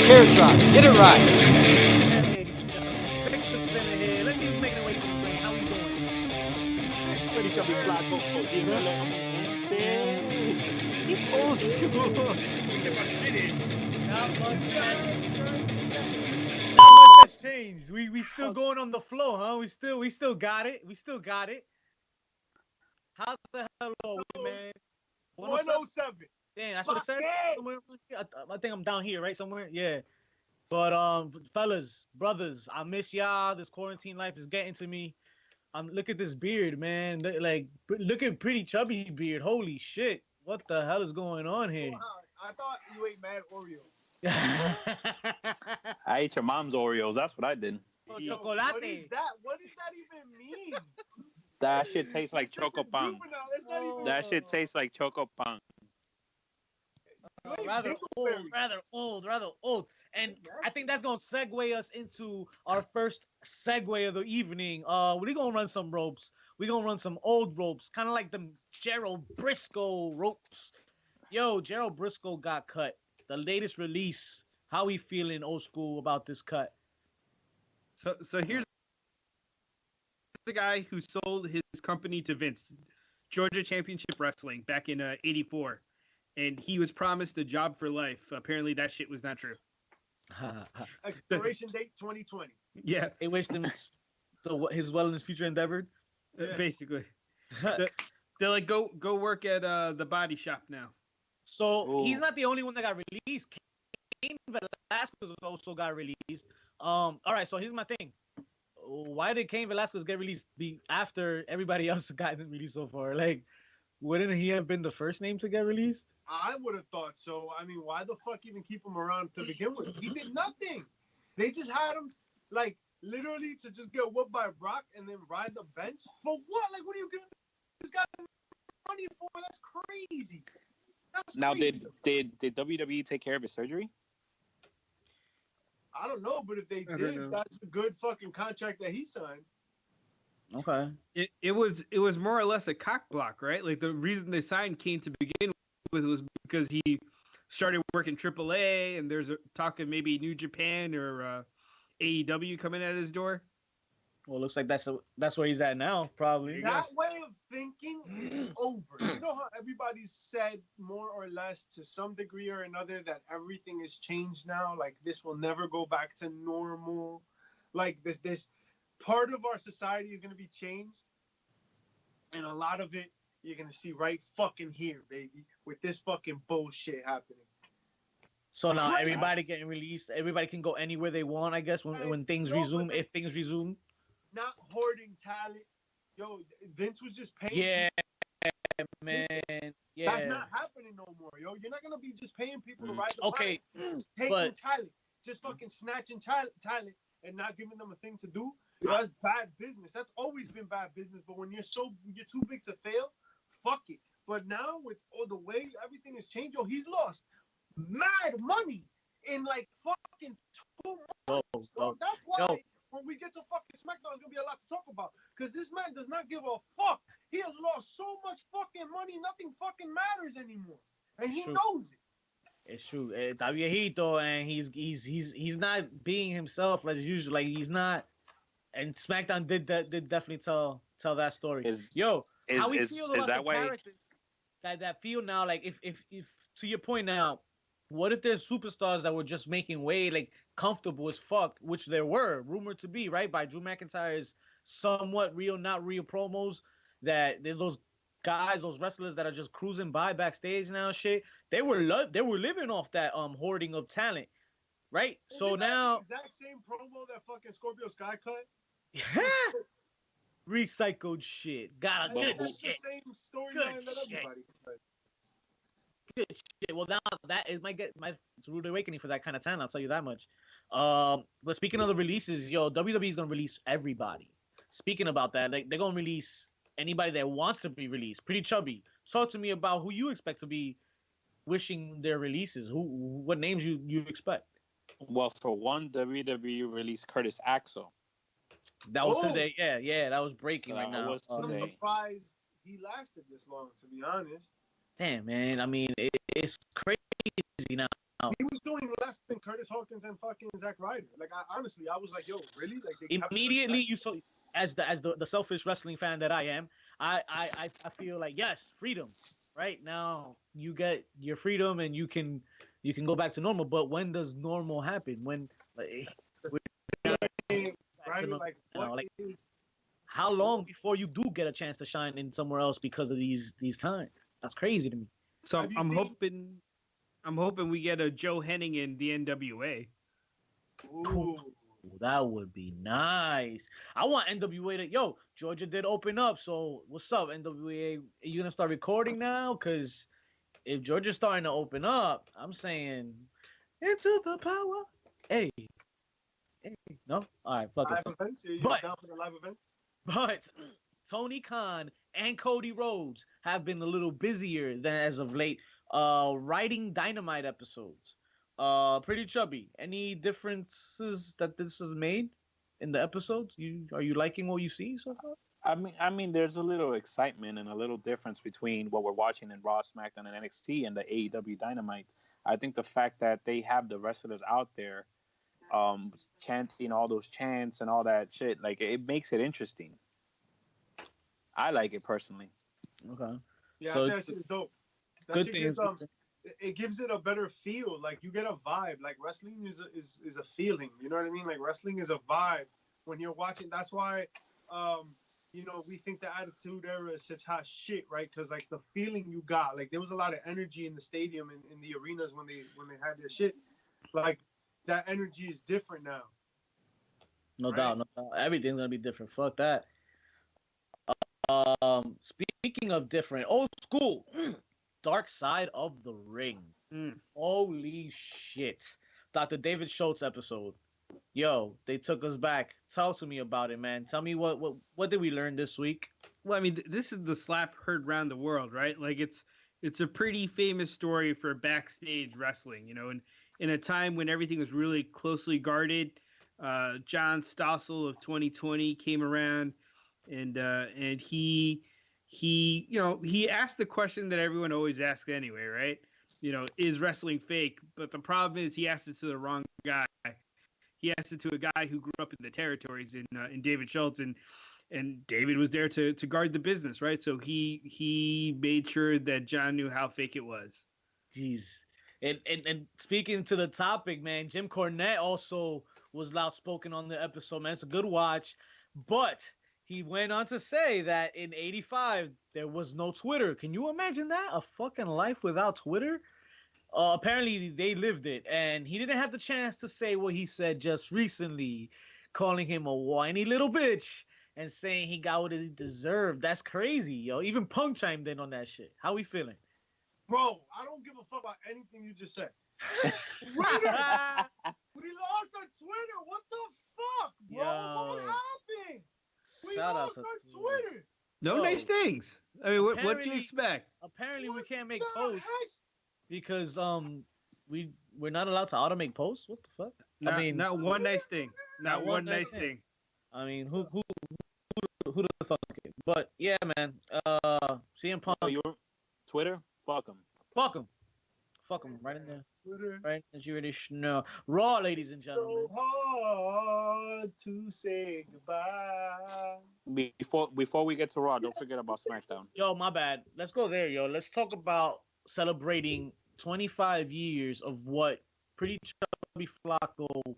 chair shot. Get it right. Let's see who's making away from the ring. How we doing? Pretty chubby flaco. He's old school. Not much has changed. We still going on the flow, huh? We still got it. We still got it. How the hell are we, man? 107. Damn, I should have said somewhere. I think I'm down here, right? Somewhere. Yeah. But fellas, brothers, I miss y'all. This quarantine life is getting to me. Look at this beard, man. Look at pretty chubby beard. Holy shit. What the hell is going on here? I thought you ate mad Oreos. I ate your mom's Oreos. That's what I did. Oh, chocolate. What does that even mean? That shit tastes like Choco Pang. That shit tastes like Choco Pang. Rather old. And I think that's gonna segue us into our first segue of the evening. We're gonna run some ropes. We're gonna run some old ropes, kind of like the Gerald Briscoe ropes. Yo, Gerald Briscoe got cut. The latest release. How we feeling, old school, about this cut? So here's the guy who sold his company to Vince, Georgia Championship Wrestling, back in '84. And he was promised a job for life. Apparently, that shit was not true. Expiration date 2020. Yeah. They wished him his well in his future endeavor. Basically. They're like, go work at the body shop now. So he's not the only one that got released. Cain Velasquez also got released. All right, so here's my thing. Why did Cain Velasquez get released after everybody else gotten released so far? Like, wouldn't he have been the first name to get released? I would have thought so. I mean, why the fuck even keep him around to begin with? He did nothing. They just had him, like, literally to just get whooped by Brock and then ride the bench? For what? Like, what are you giving this guy money for? That's crazy. Now, did WWE take care of his surgery? I don't know, but if they did, that's a good fucking contract that he signed. Okay. It was more or less a cock block, right? Like, the reason they signed Cain to begin with was because he started working AAA, and there's a talk of maybe New Japan or AEW coming at his door. Well, it looks like that's where he's at now, probably. That way of thinking is over. You know how everybody's said more or less to some degree or another that everything is changed now? Like, this will never go back to normal. Like, this part of our society is going to be changed. And a lot of it you're going to see right fucking here, baby, with this fucking bullshit happening. So now everybody getting released. Everybody can go anywhere they want, I guess, when things resume, if things resume. Not hoarding talent. Yo, Vince was just paying. Yeah, man. Yeah. That's not happening no more, yo. You're not going to be just paying people to ride the bike. Taking talent. Just fucking snatching talent and not giving them a thing to do. That's bad business. That's always been bad business. But when you're too big to fail, fuck it. But now with all the way everything has changed, yo, he's lost mad money in like fucking 2 months. That's why when we get to fucking SmackDown, there's gonna be a lot to talk about. Because this man does not give a fuck. He has lost so much fucking money, nothing fucking matters anymore, and he knows it. It's true. Está viejito, and he's not being himself as usual. Like, he's not. And SmackDown did definitely tell that story. How we feel about the characters that feel now, like, if to your point now, what if there's superstars that were just making way, like, comfortable as fuck, which there were rumored to be, right, by Drew McIntyre's somewhat real, not real promos, that there's those guys, those wrestlers that are just cruising by backstage now, shit. They were living off that hoarding of talent, right? So now the exact same promo that fucking Scorpio Sky cut. Recycled shit. Got a good shit. The same storyline that everybody cut. Good shit. Well, now that is it's a rude awakening for that kind of talent. I'll tell you that much. But speaking of the releases, WWE is gonna release everybody. Speaking about that, like, they're gonna release anybody that wants to be released. Pretty chubby. Talk to me about who you expect to be wishing their releases. What names you expect? Well, for one, WWE released Curtis Axel. That was today. Yeah, that was breaking right now. I'm surprised he lasted this long, to be honest. Damn, man. I mean, it's crazy now. He was doing less than Curtis Hawkins and fucking Zack Ryder. Like, honestly, I was like, yo, really? Like, immediately you saw, as the selfish wrestling fan that I am, I feel like, yes, freedom. Right now you get your freedom and you can go back to normal. But when does normal happen? When how long before you do get a chance to shine in somewhere else because of these times? That's crazy to me. So I'm hoping we get a Joe Henning in the NWA. Ooh, that would be nice. I want NWA to Georgia did open up, so what's up, NWA? Are you gonna start recording now? Cause if Georgia's starting to open up, I'm saying into the power. Hey. No? Alright, fuck it. Events? You're down for the live event? But Tony Khan and Cody Rhodes have been a little busier than as of late, writing Dynamite episodes. Pretty chubby. Any differences that this has made in the episodes? Are you liking what you see so far? I mean, there's a little excitement and a little difference between what we're watching in Raw, SmackDown, and NXT and the AEW Dynamite. I think the fact that they have the wrestlers out there, chanting all those chants and all that shit, like, it makes it interesting. I like it personally. Okay. Yeah, so that shit is dope. That shit gives, it gives it a better feel. Like, you get a vibe. Like, wrestling is a feeling. You know what I mean? Like, wrestling is a vibe when you're watching. That's why, we think the Attitude Era is such hot shit, right? Because, like, the feeling you got, like, there was a lot of energy in the stadium and in the arenas when they had their shit. Like, that energy is different now. No doubt. Everything's gonna be different. Fuck that. Speaking of different, old school, Dark Side of the Ring. Holy shit. Dr. David Schultz episode. Yo, they took us back. Talk to me about it, man. Tell me what did we learn this week? Well, I mean, this is the slap heard around the world, right? Like, it's a pretty famous story for backstage wrestling, and in a time when everything was really closely guarded, John Stossel of 2020 came around, and he asked the question that everyone always asks anyway, right? Is wrestling fake? But the problem is he asked it to the wrong guy. He asked it to a guy who grew up in the territories in David Schultz, and David was there to guard the business, right? So he made sure that John knew how fake it was. Jeez. And speaking to the topic, man, Jim Cornette also was outspoken on the episode, man. It's a good watch. But he went on to say that in 85, there was no Twitter. Can you imagine that? A fucking life without Twitter? Apparently, they lived it. And he didn't have the chance to say what he said just recently, calling him a whiny little bitch and saying he got what he deserved. That's crazy, yo. Even Punk chimed in on that shit. How we feeling? Bro, I don't give a fuck about anything you just said. Twitter! We lost our Twitter. What the fuck, bro? Yo. What happened? We Shout out lost to our Twitter. No nice things. I mean, what do you expect? Apparently, we can't make posts because we're not allowed to automate posts. What the fuck? Not one nice thing. Not one nice thing. I mean, who the fuck? But yeah, man. CM Punk. Twitter. Fuck him. Fuck him. Right in there. Twitter. Right as you already know. Raw, ladies and gentlemen. So hard to say goodbye. Before we get to Raw, don't forget about SmackDown. Yo, my bad. Let's go there, yo. Let's talk about celebrating 25 years of what Pretty Chubby Flacco,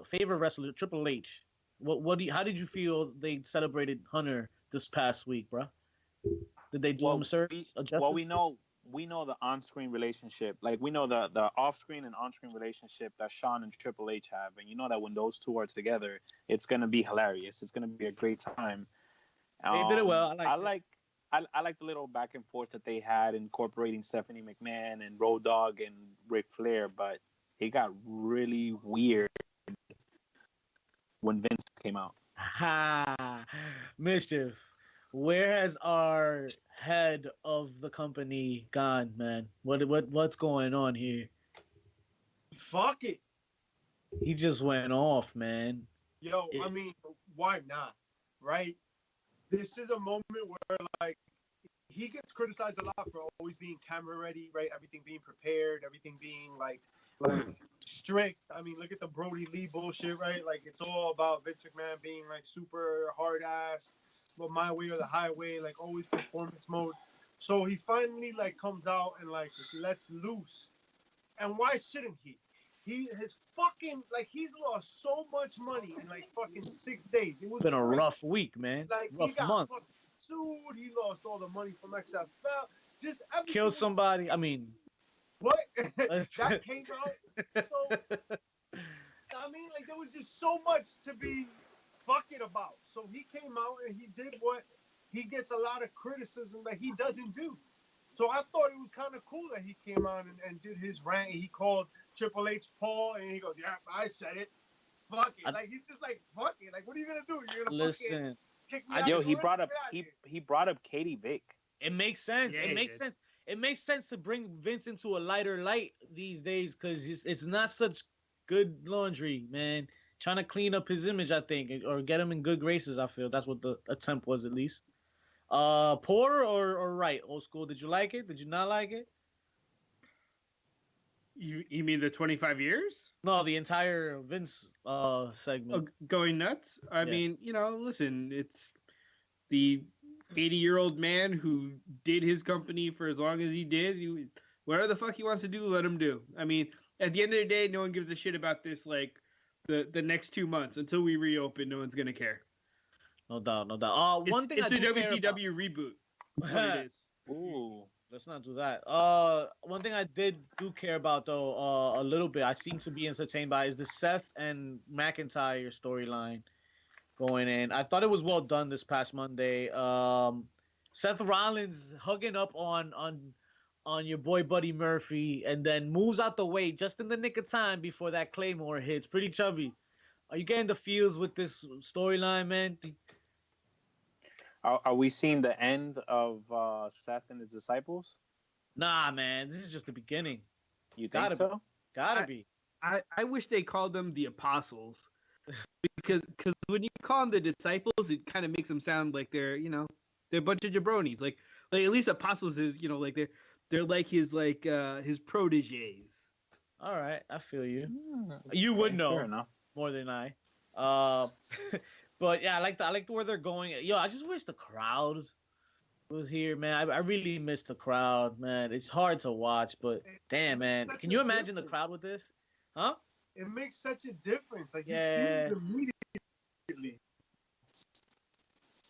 favorite wrestler, Triple H. How did you feel they celebrated Hunter this past week, bro? Did they do him a service? Well, we know the on-screen relationship. Like, we know the off-screen and on-screen relationship that Shawn and Triple H have, and you know that when those two are together, it's gonna be hilarious. It's gonna be a great time. They did it well. I like the little back and forth that they had, incorporating Stephanie McMahon and Road Dogg and Ric Flair, but it got really weird when Vince came out. Ha! Mischief. Where has our head of the company gone, man? What's going on here? Fuck it. He just went off, man. Yo, I mean, why not? Right? This is a moment where, like, he gets criticized a lot for always being camera ready, right? Everything being prepared, everything being like strict. I mean, look at the Brody Lee bullshit, right? Like it's all about Vince McMahon being like super hard ass, but my way or the highway, like always performance mode. So he finally like comes out and like lets loose. And why shouldn't he? He has fucking like he's lost so much money in like fucking 6 days. It was been a rough week, man. Like rough he got month. fucking sued. He lost all the money from XFL. Just everything. Killed somebody. I mean, what? That came out. So I mean, like there was just so much to be fucking about. So he came out and he did what he gets a lot of criticism that he doesn't do. So I thought it was kind of cool that he came on and did his rant. He called Triple H Paul, and he goes, "Yeah, I said it. Fuck it." Like he's just like, "Fuck it." Like, what are you gonna do? You're gonna listen. Kick me out? Yo, he brought up Katie Vick. It makes sense. Yeah, it makes sense. It makes sense to bring Vince into a lighter light these days because it's not such good laundry, man. Trying to clean up his image, I think, or get him in good graces. I feel that's what the attempt was, at least. Poor or right, old school? Did you like it? Did you not like it? You mean the 25 years? No, the entire Vince segment. Going nuts? I mean, listen, it's the 80-year-old man who did his company for as long as he did. Whatever the fuck he wants to do, let him do. I mean, at the end of the day, no one gives a shit about this, like, the next 2 months. Until we reopen, no one's going to care. No doubt. It's the WCW reboot. That's what it is. Ooh, let's not do that. One thing I do care about though, a little bit, I seem to be entertained by, is the Seth and McIntyre storyline going in. I thought it was well done this past Monday. Seth Rollins hugging up on your boy Buddy Murphy, and then moves out the way just in the nick of time before that Claymore hits. Pretty chubby. Are you getting the feels with this storyline, man? Are we seeing the end of Seth and his disciples? Nah, man. This is just the beginning. You think so? Gotta be. I wish they called them the apostles. because when you call them the disciples, it kind of makes them sound like they're a bunch of jabronis. Like at least apostles is, like they're like his proteges. All right, I feel you. You would know more than I. But yeah, I like where they're going. Yo, I just wish the crowd was here, man. I really miss the crowd, man. It's hard to watch, but damn, man, can you imagine the crowd with this? Huh? It makes such a difference. Like, yeah, you feel it immediately.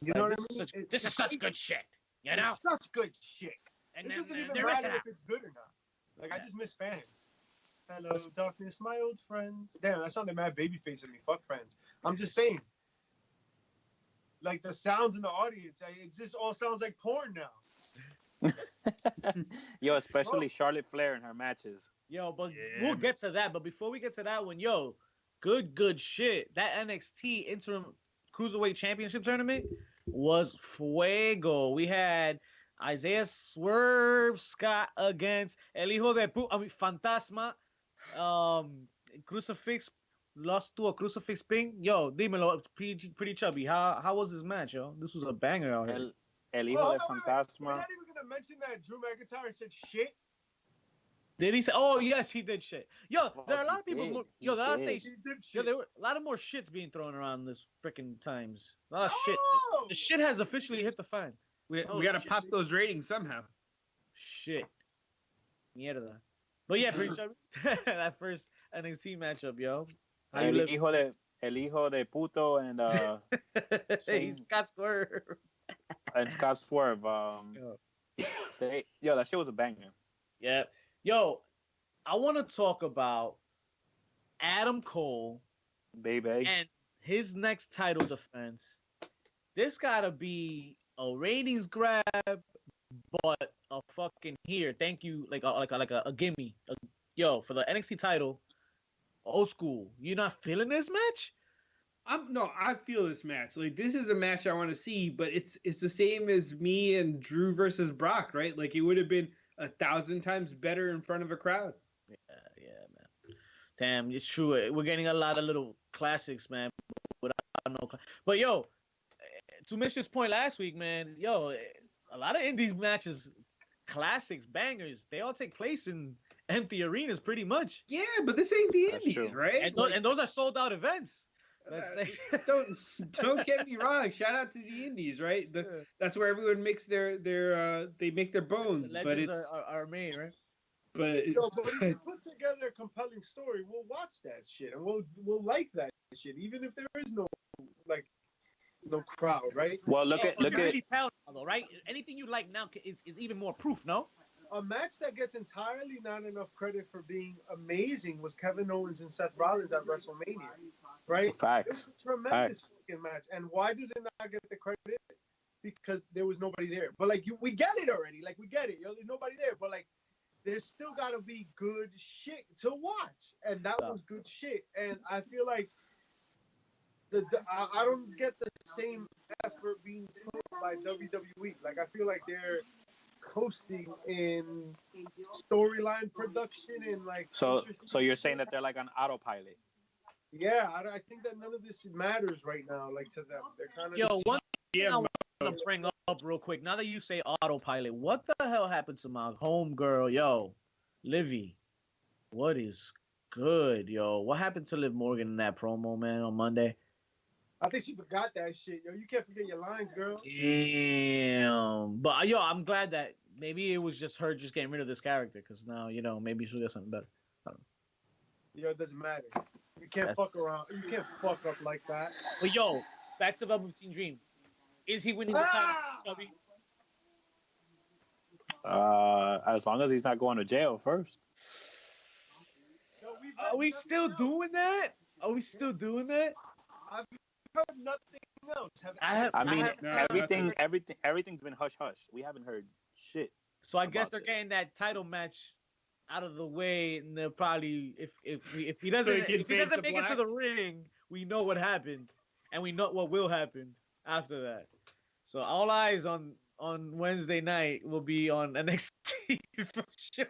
You know what I mean? This is such good shit. You know, it's such good shit. And it doesn't even matter if it's good or not. Like, I just miss fans. Hello, darkness, my old friends. Damn, that sounded mad babyface of me. Fuck friends. I'm just saying. Like, the sounds in the audience, it just all sounds like porn now. Yo, especially Charlotte Flair in her matches. Yo, but we'll get to that. But before we get to that one, yo, good shit. That NXT Interim Cruiserweight Championship tournament was fuego. We had Isaiah Swerve Scott against El Hijo de Fantasma. Crucifix lost to a Crucifix Ping. Yo, dímelo, pretty chubby. How was this match, yo? This was a banger out here. El Hijo de Fantasma. We're not even gonna mention that Drew McIntyre said shit. Did he say? Oh yes, he did shit. Yo, there are a lot of people. There were a lot of more shits being thrown around this freaking times. A lot of shit. The shit has officially hit the fan. We gotta pop those ratings somehow. Shit. Mierda. But yeah, pretty sure that first NXT matchup, yo. El hijo de puto and he's Scott Swerve. And Scott Swerve. That shit was a banger. Yeah. Yo, I want to talk about Adam Cole, baby, and his next title defense. This gotta be a ratings grab, but a fucking here. Thank you, like a gimme. Yo, for the NXT title, old school. You not feeling this match? I feel this match. Like, this is a match I want to see, but it's the same as me and Drew versus Brock, right? Like, it would have been 1,000 times better in front of a crowd. Yeah, man. Damn, it's true. We're getting a lot of little classics, man. But yo, to Mitch's point last week, man, yo, a lot of indies matches, classics, bangers, they all take place in empty arenas pretty much. Yeah, but this ain't the That's indies, true. right? And those are sold out events. Don't get me wrong. Shout out to the indies, right? That's where everyone makes their they make their bones. The but legends it's are made, right? But if you put together a compelling story, we'll watch that shit and we'll like that shit, even if there is no crowd, right? Well, look at really tell though, right? Anything you like now is even more proof, no? A match that gets entirely not enough credit for being amazing was Kevin Owens and Seth Rollins at WrestleMania, right? Facts. It was a tremendous fucking match. And why does it not get the credit? Because there was nobody there. But like we get it already. Like we get it. Yo, there's nobody there. But like there's still gotta be good shit to watch. And that was good shit. And I feel like I don't get the same effort being put by WWE. Like I feel like they're coasting in storyline production and like. So you're saying that they're like on autopilot? Yeah, I think that none of this matters right now. Like to them, they're kind of. One thing I want to bring up real quick. Now that you say autopilot, what the hell happened to my homegirl, yo, Livy? What is good, yo? What happened to Liv Morgan in that promo, man, on Monday? I think she forgot that shit, yo. You can't forget your lines, girl. Damn. But yo, I'm glad that maybe it was just her just getting rid of this character because now, maybe she'll get something better. I don't know. Yo, it doesn't matter. You can't fuck around. You can't fuck up like that. But yo, back to Velveteen Dream. Is he winning the title, Chubby? As long as he's not going to jail first. Yo, Are we still doing that? Are we still doing that? I've heard nothing else. Everything's been hush hush. We haven't heard shit. So I guess they're getting that title match out of the way, and they'll probably if he doesn't make it to the ring, we know what happened, and we know what will happen after that. So all eyes on Wednesday night will be on NXT for sure.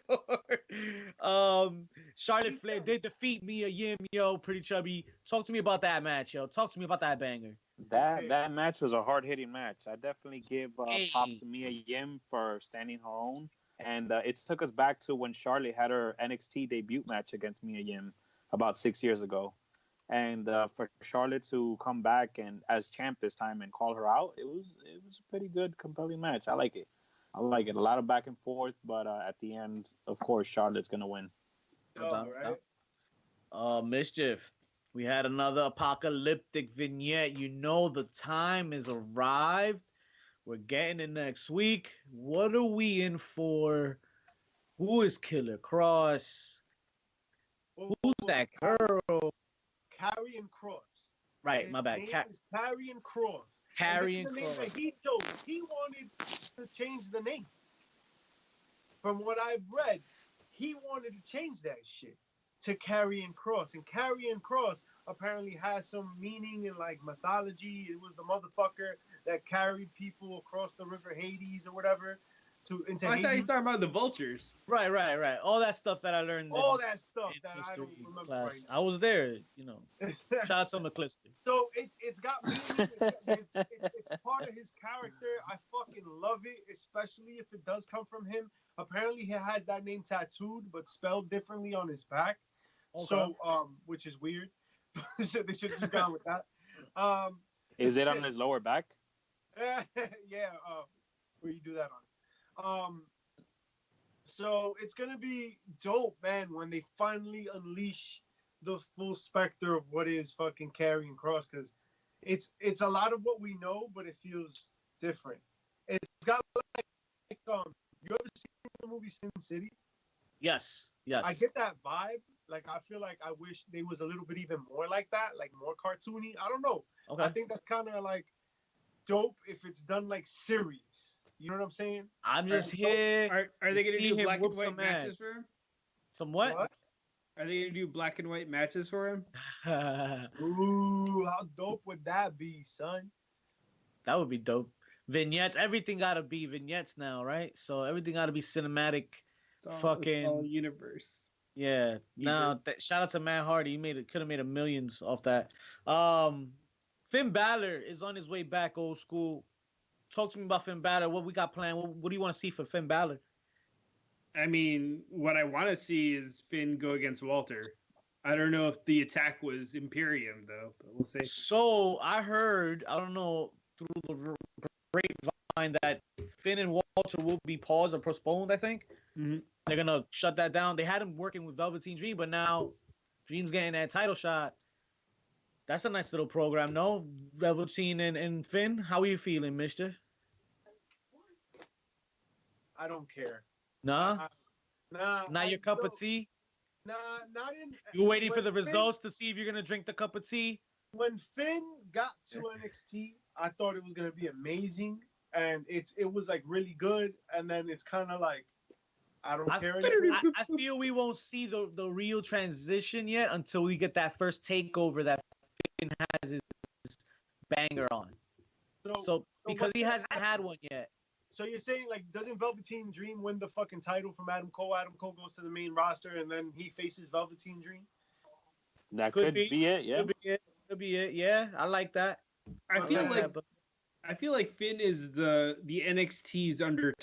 Charlotte Flair did defeat Mia Yim, yo, pretty chubby. Talk to me about that match, yo. Talk to me about that banger. That match was a hard-hitting match. I definitely give props to Mia Yim for standing her own. And it took us back to when Charlotte had her NXT debut match against Mia Yim about 6 years ago. And for Charlotte to come back and as champ this time and call her out, it was a pretty good, compelling match. I like it. A lot of back and forth, but at the end, of course, Charlotte's gonna win. Mischief. We had another apocalyptic vignette. The time has arrived. We're getting it next week. What are we in for? Who is Killer Cross? Who's that girl? Karrion Kross. Right, my bad. Karrion Kross. Karrion Kross. He wanted to change the name. From what I've read, he wanted to change that shit to Karrion Kross. And Karrion Kross apparently has some meaning in like mythology. It was the motherfucker that carried people across the river Hades or whatever. I thought he was talking about the vultures. Right. All that stuff that I learned. All that stuff that I don't remember class. right now. I was there, Shout out to McClister. So it's got meaning. It's part of his character. I fucking love it, especially if it does come from him. Apparently, he has that name tattooed, but spelled differently on his back. Okay. So, which is weird. So they should have just gone with that. Is it on his lower back? Yeah. Where you do that on. So it's gonna be dope, man, when they finally unleash the full specter of what is fucking Karrion Kross, because it's a lot of what we know, but it feels different. It's got like you ever seen the movie Sin City? Yes. I get that vibe. Like I feel like I wish they was a little bit even more like that, like more cartoony. I don't know. Okay. I think that's kind of like dope if it's done like series. You know what I'm saying? I'm just here. Are they going to do black and white matches for him? Some what? Are they going to do black and white matches for him? Ooh, how dope would that be, son? That would be dope. Vignettes. Everything got to be vignettes now, right? So everything got to be cinematic. It's all universe. Yeah. Now, shout out to Matt Hardy. He could have made millions off that. Finn Balor is on his way back, old school. talk to me about Finn Balor. What we got planned? What do you want to see for Finn Balor? I mean, what I want to see is Finn go against Walter. I don't know if the attack was Imperium though, but we'll see. So I heard, I don't know, through the grapevine that Finn and Walter will be paused or postponed. I think they're gonna shut that down. They had him working with Velveteen Dream, but now Dream's getting that title shot. That's a nice little program, no? Velveteen and Finn. How are you feeling, Mister? I don't care. Nah? Nah. Not your cup of tea? Nah, not in. You're waiting for the results to see if you're gonna drink the cup of tea? When Finn got to NXT, I thought it was gonna be amazing, and it was like really good. And then it's kind of like I don't care anymore. I feel we won't see the real transition yet until we get that first takeover that Finn has his banger on. So because he hasn't had one yet. So you're saying, like, doesn't Velveteen Dream win the fucking title from Adam Cole? Adam Cole goes to the main roster, and then he faces Velveteen Dream? That could be it, yeah. Could be it, yeah. I like that. I feel like Finn is the NXT's Undertaker.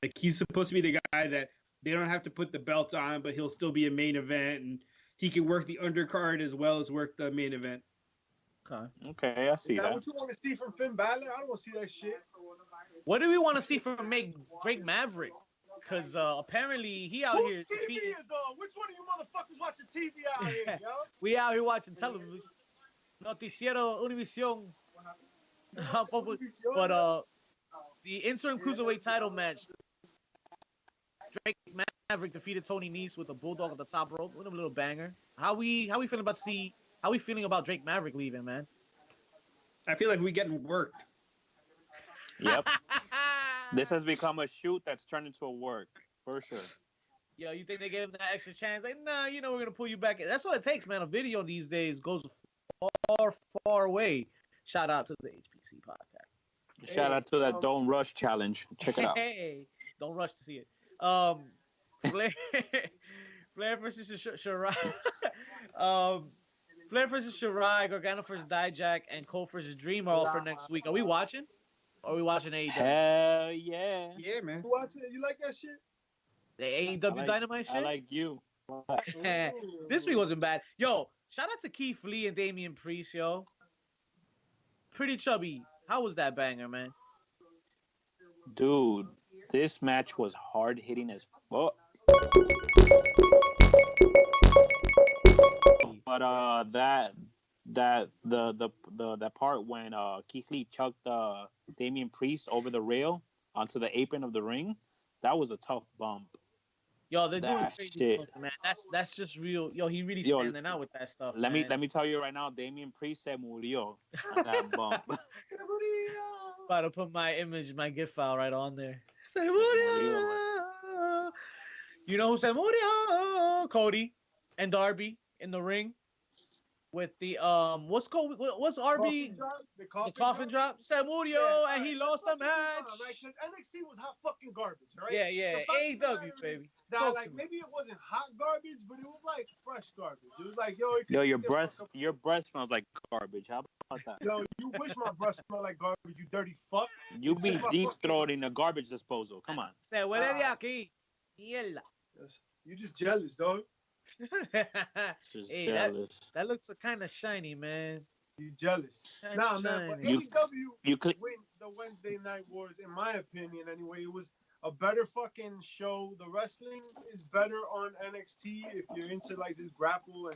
Like, he's supposed to be the guy that they don't have to put the belt on, but he'll still be a main event, and he can work the undercard as well as work the main event. Okay, I see that. What you want to see from Finn Balor? I don't want to see that shit. What do we want to see from Drake Maverick? Because apparently he out here. TV is on? Which one of you motherfuckers watching TV out here, yo? We out here watching television. Noticiero Univision. But the interim cruiserweight title match. Drake Maverick defeated Tony Nese with a bulldog at the top rope. What a little banger. How we feeling about How we feeling about Drake Maverick leaving, man? I feel like we getting worked. Yep. This has become a shoot that's turned into a work, for sure. Yo, you think they gave him that extra chance? Like, nah, we're going to pull you back. That's what it takes, man. A video these days goes far, far away. Shout out to the HPC podcast. Shout out to that Don't Rush challenge. Check it out. Hey, don't rush to see it. Flair versus Shirai. Flair versus Shirai, Gargano versus Dijak, and Cole versus Dream are all for next week. Are we watching? Or are we watching AEW? Hell yeah. Yeah, man. You watching it? You like that shit? The AEW Dynamite shit? I like you. This week wasn't bad. Yo, shout out to Keith Lee and Damian Priest, yo. Pretty chubby. How was that banger, man? Dude, this match was hard hitting as fuck. But that part when Keith Lee chucked Damian Priest over the rail onto the apron of the ring, that was a tough bump. Yo, they're doing crazy stuff, man. That's just real. Yo, he really standing out with that stuff. Let me tell you right now, Damian Priest se murió. That bump. About to put my GIF file right on there. Se murió. You know who se murió? Cody and Darby in the ring with the what's RB? The coffin drop. Se murió, and he lost the match. Like, NXT was hot fucking garbage, right? Yeah. So AEW, baby. That, like, maybe it wasn't hot garbage, but it was like fresh garbage. It was like, your breath smells like garbage. How about that? Yo, you wish my breath smelled like garbage, you dirty fuck. You be deep throating a garbage disposal. Come on. Se huele de aquí. Mierda. You just jealous, dog. Just jealous. That looks kind of shiny, man. You jealous? Nah, man. But AEW win the Wednesday Night Wars, in my opinion. Anyway, it was a better fucking show. The wrestling is better on NXT if you're into like this grapple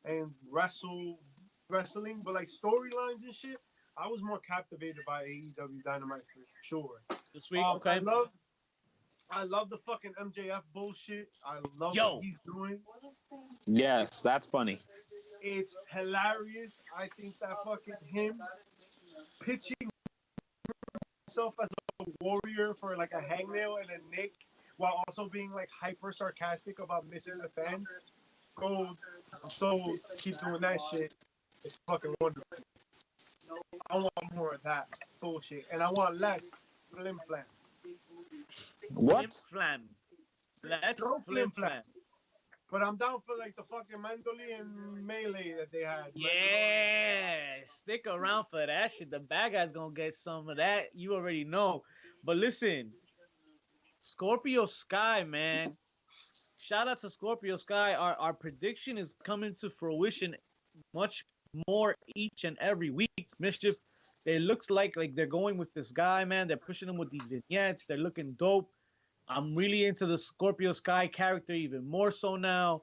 and wrestling, but like storylines and shit, I was more captivated by AEW Dynamite for sure. This week, okay. I love the fucking MJF bullshit. I love what he's doing. Yes, that's funny. It's hilarious. I think that fucking him pitching himself as a warrior for like a hangnail and a Nick, while also being like hyper sarcastic about missing the fans. Gold. So keep doing that shit. It's fucking wonderful. I want more of that bullshit, and I want less flim flam. What? Flim flam. Less flim flam. But I'm down for like the fucking Mandoli and Melee that they had. Yeah, stick around for that shit. The bad guy's gonna get some of that. You already know. But listen, Scorpio Sky, man. Shout out to Scorpio Sky. Our prediction is coming to fruition much more each and every week. Mischief. It looks like they're going with this guy, man. They're pushing him with these vignettes. They're looking dope. I'm really into the Scorpio Sky character even more so now.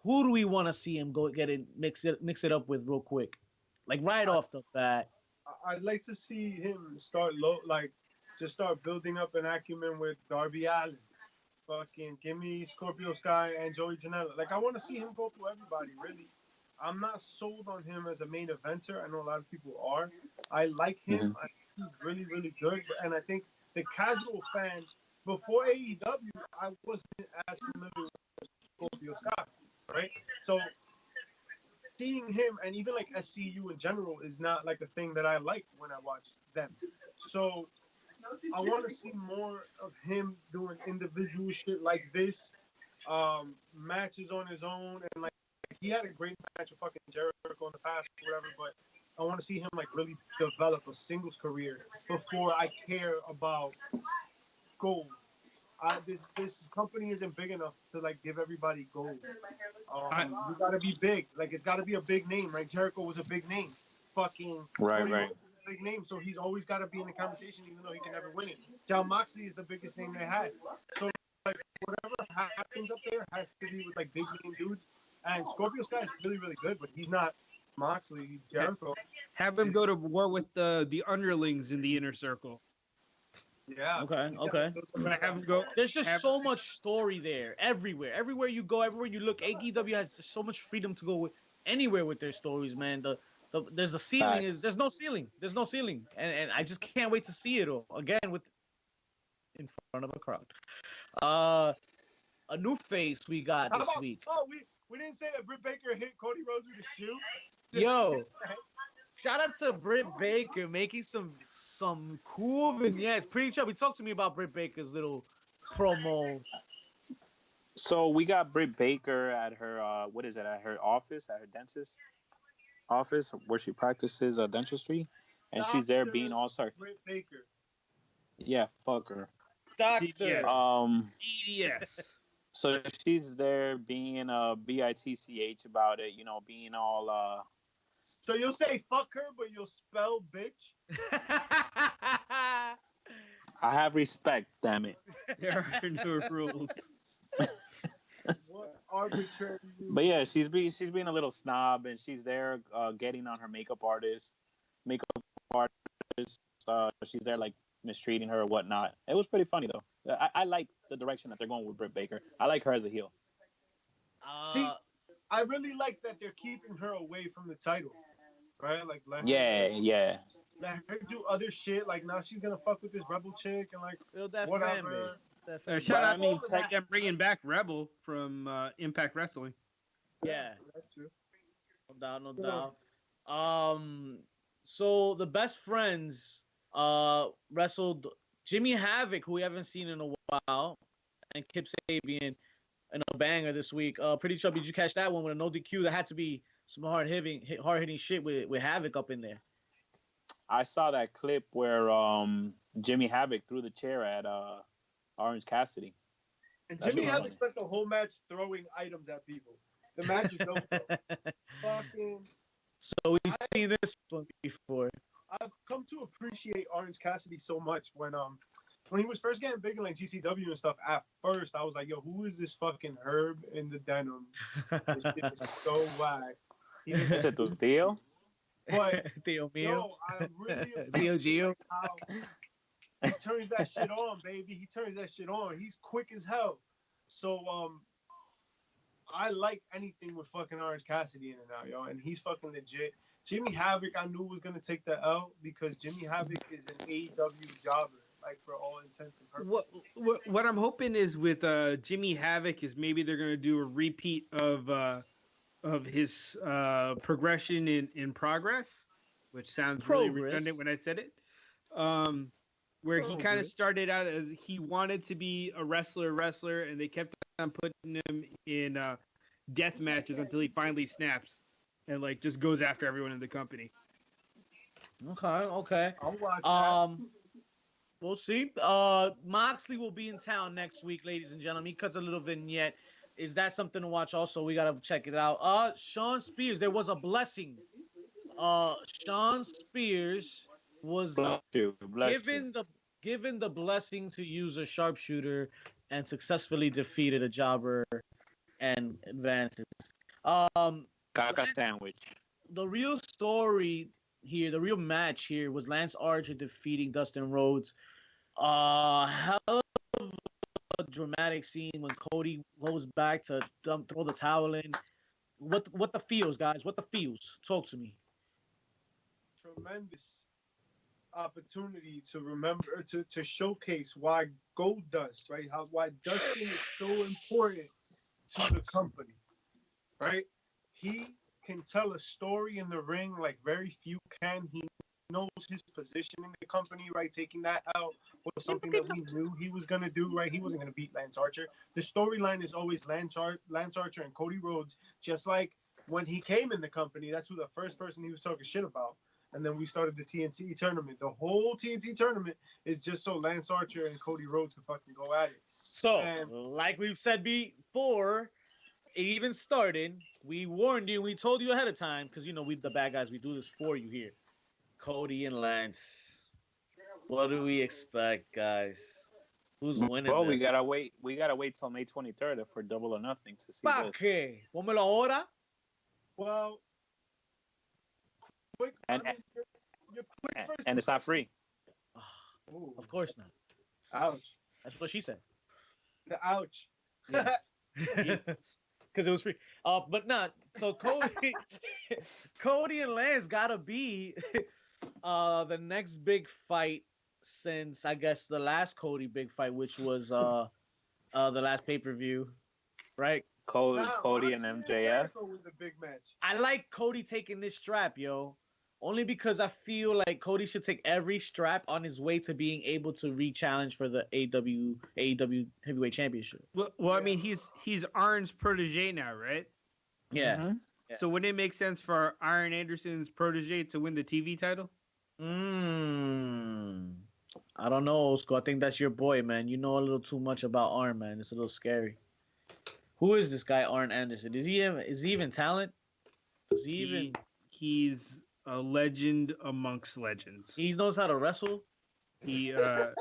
Who do we want to see him go get it mix it up with real quick, like right off the bat? I'd like to see him start low, like just start building up an acumen with Darby Allin. Fucking give me Scorpio Sky and Joey Janela. Like I want to see him go through everybody. Really, I'm not sold on him as a main eventer. I know a lot of people are. I like him. Mm-hmm. I think he's really, really good. And I think the casual fan before AEW, I wasn't as familiar with Scorpio Sky, right? So seeing him and even like SCU in general is not like a thing that I like when I watch them. So I want to see more of him doing individual shit like this, matches on his own, and like he had a great match with fucking Jericho in the past, or whatever. But I want to see him like really develop a singles career before I care about gold. This company isn't big enough to like give everybody gold. You gotta be big. Like it's gotta be a big name. Right? Jericho was a big name. Fucking right. Big name, so he's always got to be in the conversation, even though he can never win it. John Moxley is the biggest name they had. So like whatever happens up there has to be with like big name dudes. And Scorpio Sky is really, really good, but he's not Moxley. He's Jericho. Have him go to war with the underlings in the inner circle. Yeah. Okay. Have him go. There's just so much story there. Everywhere you go, everywhere you look, AEW has so much freedom to go with anywhere with their stories, man. There's a ceiling. There's no ceiling. There's no ceiling, and I just can't wait to see it all again with in front of a crowd. A new face we got this week. Oh, we didn't say that Britt Baker hit Cody Rhodes with a shoe. Yo, shout out to Britt Baker making some cool vignettes. Pretty chubby. Talk to me about Britt Baker's little promo. So we got Britt Baker at her at her office, at her dentist office where she practices dentistry, and she's there being all sorry. Britt Baker. Yeah, fuck her. Doctor. EDS. So she's there being bitch about it, you know, being all. So you'll say fuck her, but you'll spell bitch. I have respect, damn it. There are no rules. What arbitrary? But yeah, she's being a little snob, and she's there getting on her makeup artist. She's there like mistreating her or whatnot. It was pretty funny though. I like the direction that they're going with Britt Baker. I like her as a heel. See, I really like that they're keeping her away from the title, right? Like, let her do other shit. Like now she's gonna fuck with this Rebel chick and like build that whatever. Shout out to them bringing back Rebel from Impact Wrestling. Yeah, that's true. No doubt. So the best friends wrestled Jimmy Havoc, who we haven't seen in a while, and Kip Sabian in a banger this week. Pretty chubby. Did you catch that one with a no DQ? That had to be some hard hitting shit with Havoc up in there. I saw that clip where Jimmy Havoc threw the chair at Orange Cassidy. And Jimmy Havoc spent the whole match throwing items at people. The match is no fucking. So we've seen this one before. I've come to appreciate Orange Cassidy so much when he was first getting big in like GCW and stuff. At first, I was like, "Yo, who is this fucking Herb in the denim?" This shit is so whack. Is it tu tío? But Tío mío. yo, I really Tío Gio. how he turns that shit on, baby. He turns that shit on. He's quick as hell. So I like anything with fucking Orange Cassidy in it now, yo, and he's fucking legit. Jimmy Havoc, I knew was gonna take the L because Jimmy Havoc is an AEW jobber, like for all intents and purposes. What I'm hoping is with Jimmy Havoc is maybe they're gonna do a repeat of his progression in Progress, which sounds really redundant when I said it. Where he kind of started out as he wanted to be a wrestler, and they kept on putting him in death matches until he finally snaps and like just goes after everyone in the company. Okay. I'll watch that. We'll see. Moxley will be in town next week, ladies and gentlemen. He cuts a little vignette. Is that something to watch? Also, we gotta check it out. Sean Spears, there was a blessing. Sean Spears was given the blessing to use a sharpshooter and successfully defeated a jobber and advances. Caca sandwich. The real story here, the real match here was Lance Archer defeating Dustin Rhodes. Hell of a dramatic scene when Cody goes back to throw the towel in. What the feels, guys? What the feels? Talk to me. Tremendous opportunity to remember to showcase why Goldust, right? Why Dustin is so important to the company, right? He can tell a story in the ring like very few can. He knows his position in the company, right? Taking that out was something that we knew he was gonna do, right? He wasn't gonna beat Lance Archer. The storyline is always Lance Archer and Cody Rhodes, just like when he came in the company. That's who the first person he was talking shit about. And then we started the TNT tournament. The whole TNT tournament is just so Lance Archer and Cody Rhodes can fucking go at it. So, like we've said before, it even started. We warned you. We told you ahead of time because, you know, we the bad guys. We do this for you here. Cody and Lance. What do we expect, guys? Who's winning Well, this? we gotta wait till May 23rd for Double or Nothing to see ¿Pa qué? Pónmelo ahora. Well, quick, and it's not free. Of course not. Ouch. That's what she said. The ouch. Yeah. Because it was free. But not. So Cody and Lance gotta be the next big fight since I guess the last Cody big fight, which was the last pay-per-view, right? Cody and MJF. Was a big match. I like Cody taking this strap, yo. Only because I feel like Cody should take every strap on his way to being able to re-challenge for the AEW Heavyweight Championship. Well, I mean, he's Arn's protege now, right? Yeah. Mm-hmm. Yeah. So wouldn't it make sense for Arn Anderson's protege to win the TV title? I don't know, Osco. I think that's your boy, man. You know a little too much about Arn, man. It's a little scary. Who is this guy, Arn Anderson? Is he even talent? He's a legend amongst legends. He knows how to wrestle. He's really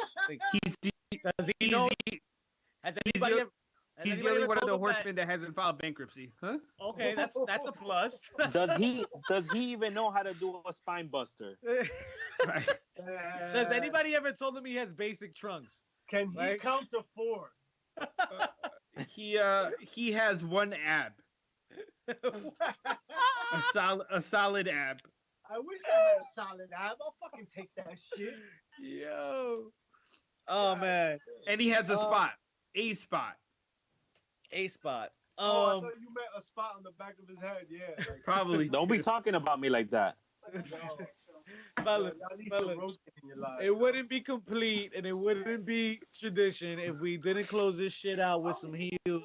one of the horsemen that hasn't filed bankruptcy, huh? Okay, that's a plus. Does he even know how to do a spine buster? Right. Has anybody ever told him he has basic trunks? Can he count to 4? He has one ab. a solid ab. I wish I had a solid ab. I'll fucking take that shit. Yo. Oh man. And he has a spot. A spot. I thought you meant a spot on the back of his head. Yeah. Like, Probably. Don't be talking about me like that. Fellas, it wouldn't be complete and it wouldn't be tradition if we didn't close this shit out with some heels,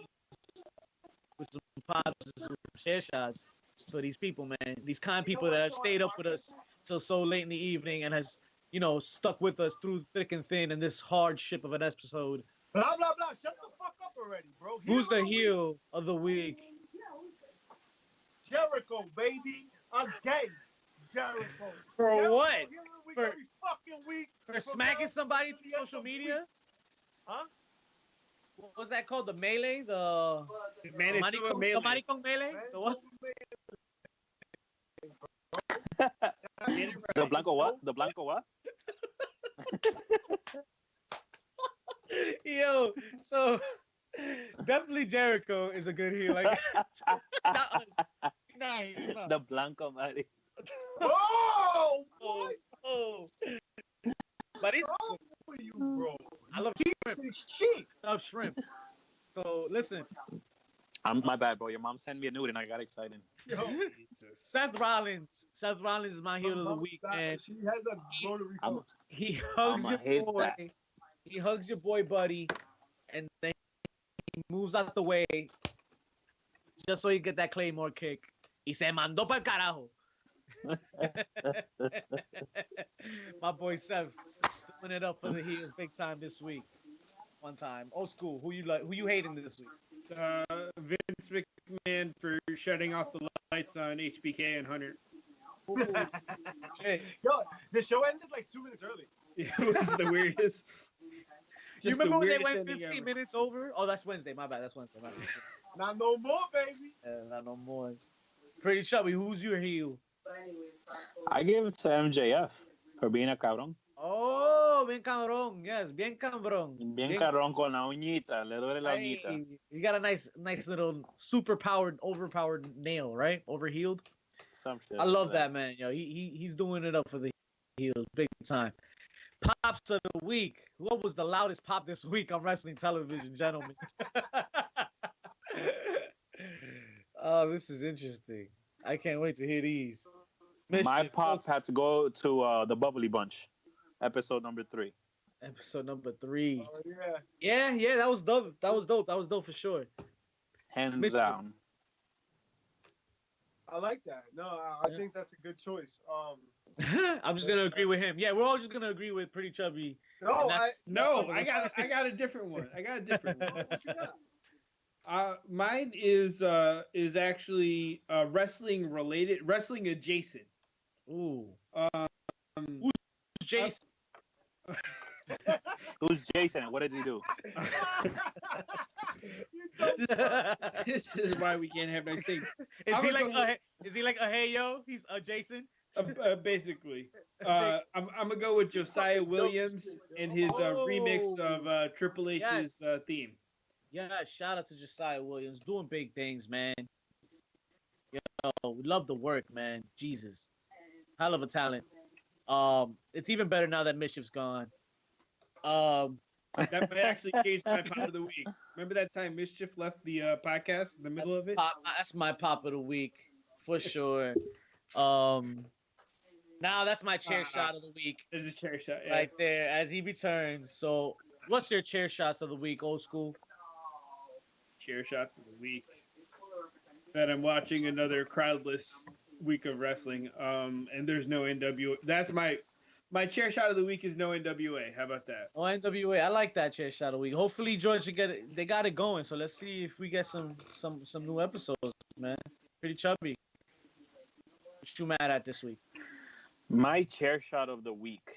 with some pops, and some share shots for these people, man. These kind people that have stayed up with us till so late in the evening and has, you know, stuck with us through thick and thin in this hardship of an episode. Blah, blah, blah. Shut the fuck up already, bro. Who's the heel of the week? Jericho, baby. Again. Jericho. For Jericho, what? For every fucking week. For smacking somebody through social media? Huh? What was that called? The melee? The Maricon melee? The Maricon melee? The what? The Blanco what? The Blanco what? Yo, so definitely Jericho is a good heel. Like, not us. Nah, he's not. The Blanco Mari. Oh, boy. Oh. But it's wrong with you, bro? I love shrimp. Shit. I love shrimp. So listen. My bad, bro. Your mom sent me a nude and I got excited. Seth Rollins. Seth Rollins is my heel of the week, and she has a rotary phone. he hugs your boy. That. He hugs your boy, buddy, and then he moves out the way. just so he get that Claymore kick. Y se mandó pa'l carajo. My boy Seth doing it up for the heels big time this week. One time. Old school. Who you hating this week? Vince McMahon for shutting off the lights on HBK and Hunter. Yo, the show ended like 2 minutes early. It was the weirdest. You remember when they went 15 minutes over? Oh, that's Wednesday. My bad. That's Wednesday. My bad. Not no more, baby. Not no more. Pretty chubby. Who's your heel? I give it to MJF for being a cabrón. Oh, bien cabrón. Yes, bien cabrón. Bien cabrón con la uñita. Le duele la uñita. You got a nice little overpowered nail, right? Overhealed. Some shit. I love that, man. Yo, he's doing it up for the heels big time. Pops of the week. What was the loudest pop this week on wrestling television, gentlemen? Oh, this is interesting. I can't wait to hear these. My pops had to go to the Bubbly Bunch, episode number 3. Episode number 3. Oh, yeah. Yeah, that was dope. That was dope for sure. Hands down. I like that. No, I think that's a good choice. I'm just gonna agree with him. Yeah, we're all just gonna agree with Pretty Chubby. I got a different one. What you got? Mine is actually wrestling related, wrestling adjacent. Ooh. Who's Jason? Who's Jason? What did he do? This is why we can't have nice things. Is he like a hey yo? He's Jason. Basically, I'm gonna go with Josiah Williams and his remix of Triple H's theme. Yeah, shout out to Josiah Williams, doing big things, man. Yo, we love the work, man. Jesus, hell of a talent. It's even better now that Mischief's gone. That might actually change my pop of the week. Remember that time Mischief left the podcast in the middle of it? That's my pop of the week for sure. Now that's my chair shot of the week. There's a chair shot, yeah. Right there as he returns. So, what's your chair shots of the week, old school? Chair shots of the week. That I'm watching another crowdless week of wrestling. And there's no NWA. That's my chair shot of the week is no NWA. How about that? Oh, NWA. I like that chair shot of the week. Hopefully Georgia they got it going. So let's see if we get some new episodes, man. Pretty chubby. What you mad at this week? My chair shot of the week.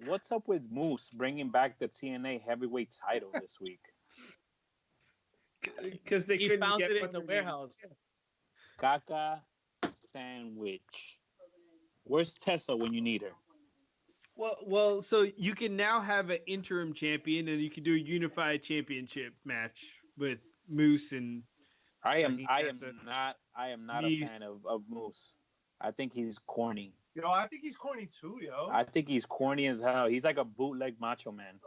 What's up with Moose bringing back the TNA heavyweight title this week? Because he found it in the warehouse. Caca sandwich. Where's Tessa when you need her? Well, so you can now have an interim champion, and you can do a unified championship match with Moose and. I am not a fan of Moose. I think he's corny. Yo, I think he's corny too, yo. I think he's corny as hell. He's like a bootleg Macho Man.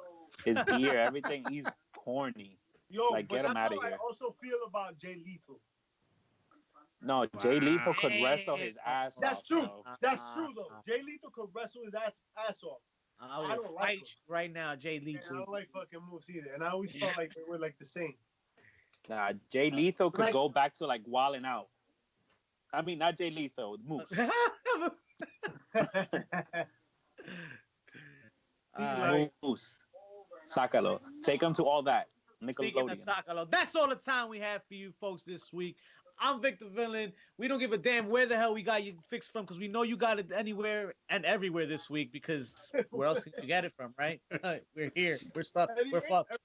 His gear, everything, he's corny. Yo, like, get him out of here. I also feel about Jay Lethal. No, Jay Lethal could wrestle his ass off. That's true. That's true, though. Jay Lethal could wrestle his ass off. I don't like you right now, Jay Lethal. I don't like fucking Moose either. And I always felt like they were like the same. Nah, Jay Lethal could go back to like Wildin' Out. I mean, not Jay Lethal, Moose. Moose. Sácalo. Take him to all that. Nickelodeon. Sácalo. That's all the time we have for you folks this week. I'm Victor Villain. We don't give a damn where the hell we got you fixed from because we know you got it anywhere and everywhere this week because where else can you get it from, right? We're here. We're stuck. We're fucked.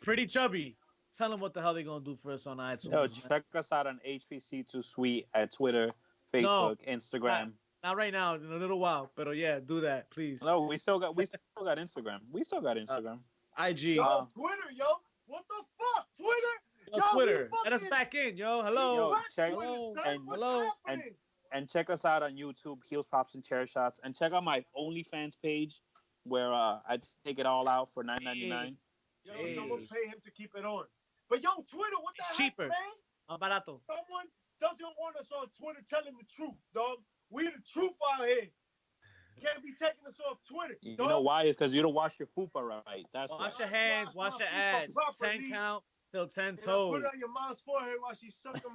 Pretty chubby. Tell them what the hell they're going to do for us on iTunes. Yo, check us out on HPC2 Sweet at Twitter, Facebook, Instagram. Not right now, in a little while. But yeah, do that, please. No, we still got Instagram. IG. Yo, Twitter, yo. What the fuck? Twitter? Yo, Twitter. Let us back in, yo. Hello. And check us out on YouTube, Heels, Pops, and Chair Shots. And check out my OnlyFans page where I take it all out for $9.99. Yo, someone pay him to keep it on. But yo, Twitter, what the heck, cheaper, man? Barato. Someone doesn't want us on Twitter telling the truth, dog. We the truth out here. Can't be taking us off Twitter. You know why? It's because you don't wash your fupa right. That's wash your hands, wash your ass. 10 count till 10 toes. Put it on your mom's forehead while she's sucking my